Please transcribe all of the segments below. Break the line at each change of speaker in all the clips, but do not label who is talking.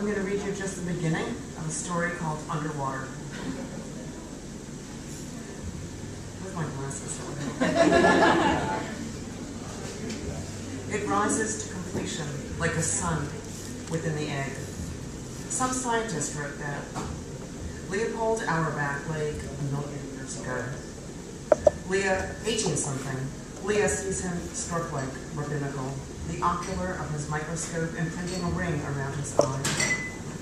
I'm going to read you just the beginning of a story called Underwater. With my glasses. It rises to completion like a sun within the egg. Some scientist wrote that. Leopold Auerbach lay a million years ago. Leah, 18-something, Leah sees him stork-like, rabbinical, the ocular of his microscope imprinting a ring around his eye.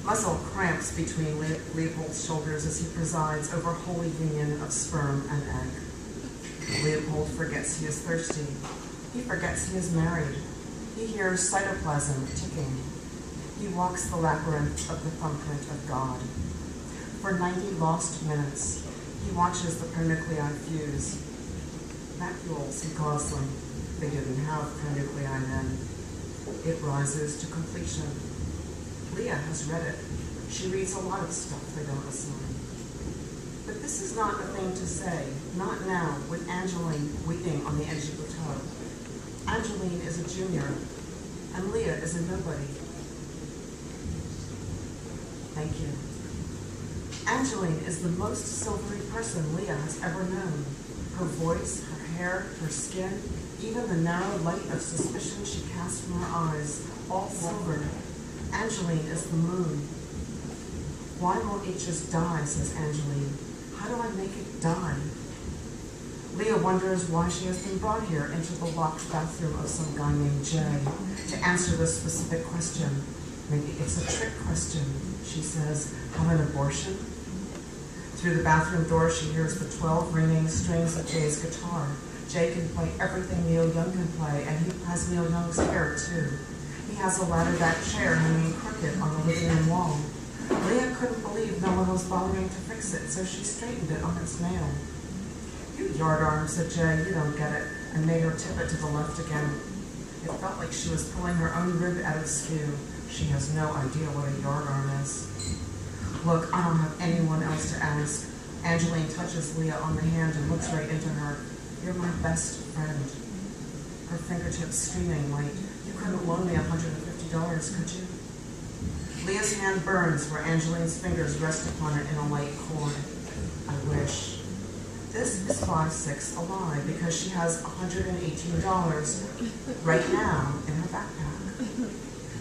Muscle cramps between Leopold's shoulders as he presides over holy union of sperm and egg. Leopold forgets he is thirsty. He forgets he is married. He hears cytoplasm ticking. He walks the labyrinth of the thumbprint of God. For 90 lost minutes, he watches the pronuclei fuse. Vacuoles, he calls them. They didn't have pronuclei then. It rises to completion. Leah has read it. She reads a lot of stuff they don't assign. But this is not a thing to say, not now, with Angeline weeping on the edge of the tub. Angeline is a junior, and Leah is a nobody. Thank you. Angeline is the most silvery person Leah has ever known. Her voice, her hair, her skin, even the narrow light of suspicion she casts from her eyes, all silvered. Angeline is the moon. Why won't it just die, says Angeline. How do I make it die? Leah wonders why she has been brought here into the locked bathroom of some guy named Jay to answer this specific question. Maybe it's a trick question. She says, have an abortion? Through the bathroom door, she hears the 12 ringing strings of Jay's guitar. Jay can play everything Neil Young can play, and he has Neil Young's hair, too. He has a ladder-back chair hanging crooked on the living room wall. Leah couldn't believe no one was bothering to fix it, so she straightened it on its nail. You yardarm, said Jay, you don't get it, and made her tip it to the left again. It felt like she was pulling her own rib out of skew. She has no idea what a yardarm is. Look, I don't have anyone else to ask. Angeline touches Leah on the hand and looks right into her. You're my best friend. Her fingertips streaming white. You couldn't loan me $150, could you? Leah's hand burns where Angeline's fingers rest upon it in a light cord. I wish. This is 5/6 a lie because she has $118 right now in her backpack.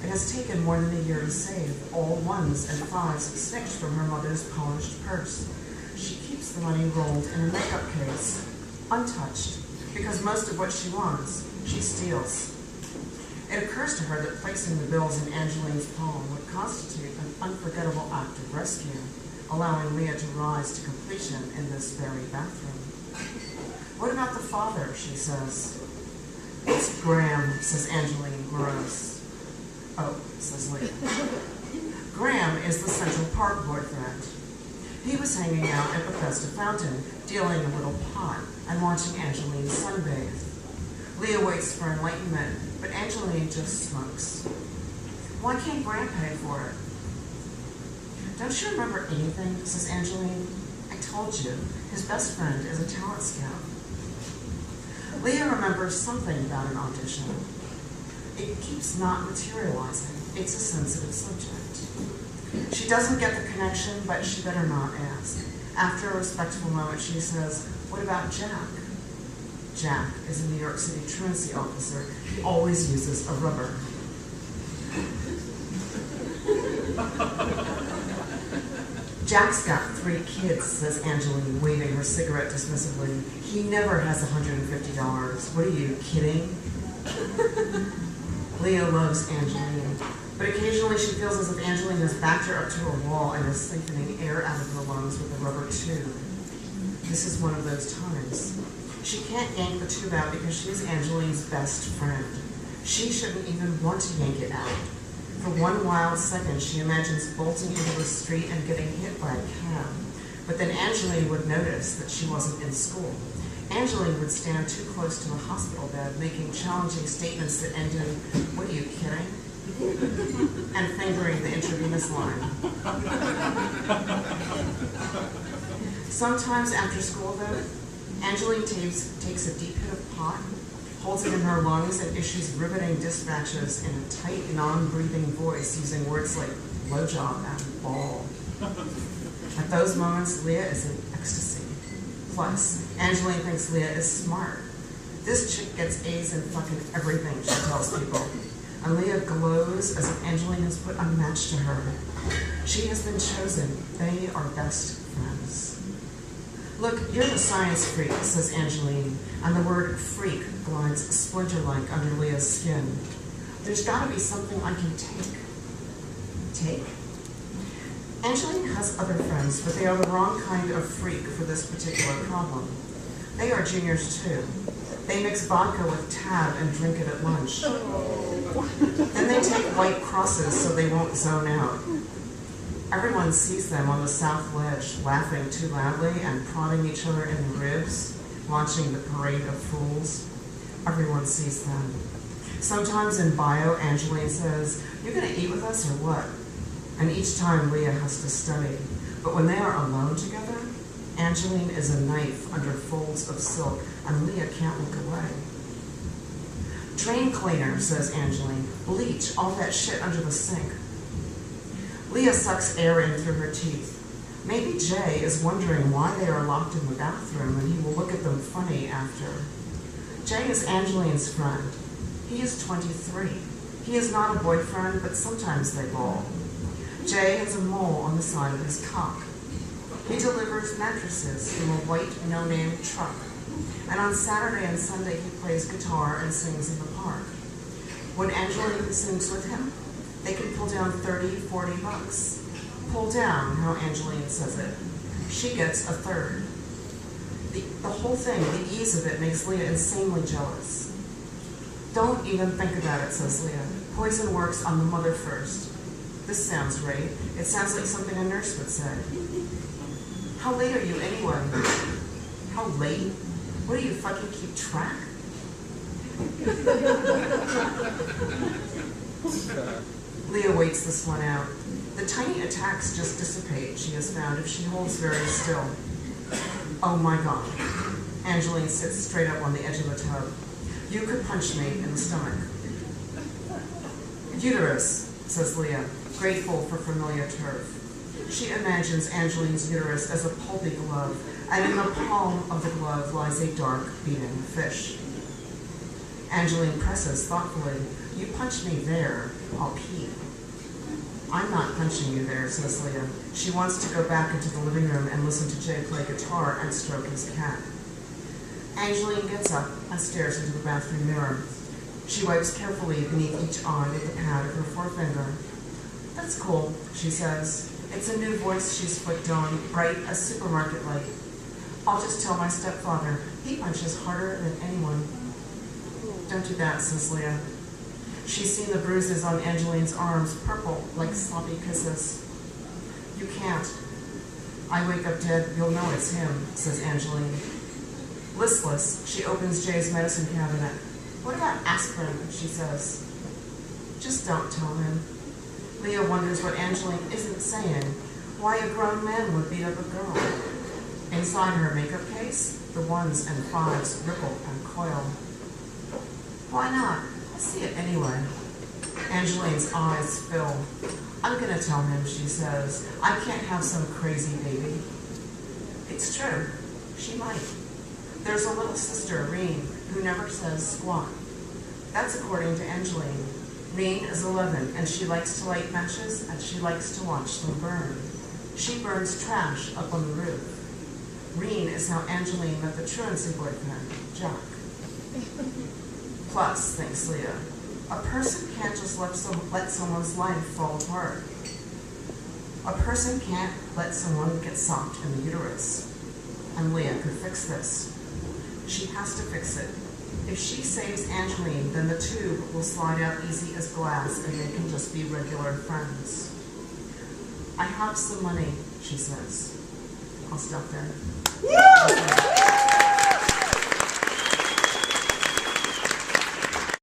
It has taken more than a year to save, all ones and fives snitched from her mother's polished purse. She keeps the money rolled in a makeup case, untouched, because most of what she wants, she steals. It occurs to her that placing the bills in Angeline's palm would constitute an unforgettable act of rescue, allowing Leah to rise to completion in this very bathroom. What about the father, she says. It's Graham, says Angeline, gross. Oh, says Leah. Graham is the Central Park boyfriend. He was hanging out at Bethesda Fountain, dealing a little pot, and watching Angeline sunbathe. Leah waits for enlightenment, but Angeline just smokes. Why can't Graham pay for it? Don't you remember anything, says Angeline. I told you, his best friend is a talent scout. Leah remembers something about an audition. It keeps not materializing. It's a sensitive subject. She doesn't get the connection, but she better not ask. After a respectful moment, she says, what about Jack? Jack is a New York City truancy officer. He always uses a rubber. Jack's got 3 kids, says Angeline, waving her cigarette dismissively. He never has $150. What are you, kidding? Leah loves Angeline, but occasionally she feels as if Angeline has backed her up to a wall and is siphoning air out of her lungs with a rubber tube. This is one of those times. She can't yank the tube out because she's Angeline's best friend. She shouldn't even want to yank it out. For one wild second, she imagines bolting into the street and getting hit by a cab. But then Angeline would notice that she wasn't in school. Angeline would stand too close to a hospital bed, making challenging statements that end in, what are you, kidding? And fingering the intravenous line. Sometimes after school, though, Angeline takes a deep hit of pot, holds it in her lungs, and issues riveting dispatches in a tight, non-breathing voice using words like blowjob and bawl. At those moments, Leah is in ecstasy. Plus, Angeline thinks Leah is smart. This chick gets A's in fucking everything, she tells people. And Leah glows as if Angeline has put a match to her. She has been chosen. They are best friends. Look, you're the science freak, says Angeline, and the word freak glides splinter-like under Leah's skin. There's gotta be something I can take. Take? Angeline has other friends, but they are the wrong kind of freak for this particular problem. They are juniors too. They mix vodka with tab and drink it at lunch. Then they take white crosses so they won't zone out. Everyone sees them on the south ledge, laughing too loudly and prodding each other in the ribs, watching the parade of fools. Everyone sees them. Sometimes in bio, Angeline says, "You gonna eat with us or what?" And each time Leah has to study. But when they are alone together, Angeline is a knife under folds of silk, and Leah can't look away. "Drain cleaner," says Angeline. "Bleach, all that shit under the sink." Leah sucks air in through her teeth. Maybe Jay is wondering why they are locked in the bathroom, and he will look at them funny after. Jay is Angeline's friend. He is 23. He is not a boyfriend, but sometimes they ball. Jay has a mole on the side of his cock. He delivers mattresses from a white, no-name truck. And on Saturday and Sunday, he plays guitar and sings in the park. When Angeline sings with him, they can pull down 30, 40 bucks. Pull down, how Angeline says it. She gets a third. The whole thing, the ease of it, makes Leah insanely jealous. "Don't even think about it," says Leah. "Poison works on the mother first." This sounds right. It sounds like something a nurse would say. "How late are you anyway?" "How late? What do you fucking keep track?" Leah waits this one out. The tiny attacks just dissipate, she has found, if she holds very still. "Oh my God." Angeline sits straight up on the edge of the tub. "You could punch me in the stomach." "Uterus," says Leah, grateful for familiar turf. She imagines Angeline's uterus as a pulpy glove, and in the palm of the glove lies a dark, beating fish. Angeline presses thoughtfully. "You punch me there, I'll pee." "I'm not punching you there," says Leah. She wants to go back into the living room and listen to Jay play guitar and stroke his cat. Angeline gets up and stares into the bathroom mirror. She wipes carefully beneath each eye with the pad of her forefinger. "That's cool," she says. It's a new voice she's flicked on, bright as supermarket light. "I'll just tell my stepfather. He punches harder than anyone." "Don't do that," says Leah. She's seen the bruises on Angeline's arms, purple like sloppy kisses. "You can't. I wake up dead, you'll know it's him," says Angeline. Listless, she opens Jay's medicine cabinet. "What about aspirin?" she says. "Just don't tell him." Leah wonders what Angeline isn't saying, why a grown man would beat up a girl. Inside her makeup case, the 1s and 5s ripple and coil. "Why not? See it anyway." Angeline's eyes fill. "I'm gonna tell him," she says. "I can't have some crazy baby." It's true. She might. There's a little sister, Reen, who never says squat. That's according to Angeline. Reen is 11, and she likes to light matches, and she likes to watch them burn. She burns trash up on the roof. Reen is how Angeline met the truancy boyfriend, Jack. Plus, thinks Leah, a person can't just let someone's life fall apart. A person can't let someone get socked in the uterus. And Leah could fix this. She has to fix it. If she saves Angeline, then the tube will slide out easy as glass and they can just be regular friends. "I have some money," she says. I'll stop there.